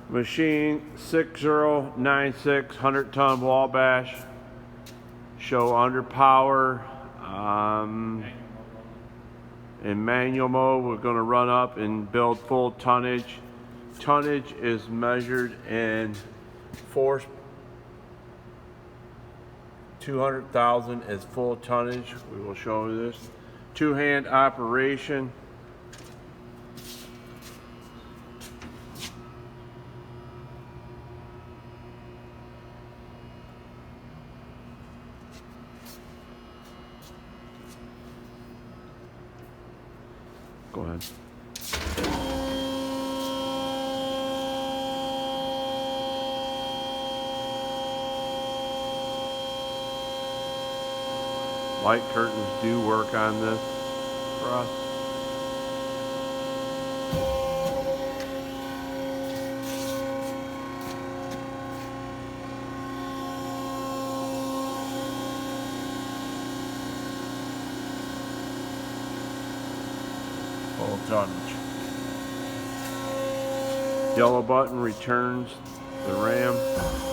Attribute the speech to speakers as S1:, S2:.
S1: Machine 6096 100-ton Wabash. Show under power. In manual mode, we're going to run up and build full tonnage. Tonnage is measured in force. 200,000 is full tonnage. We will show you this. Two-hand operation. Go ahead. Light curtains do work on this for us. Full tonnage. Yellow button returns the ram.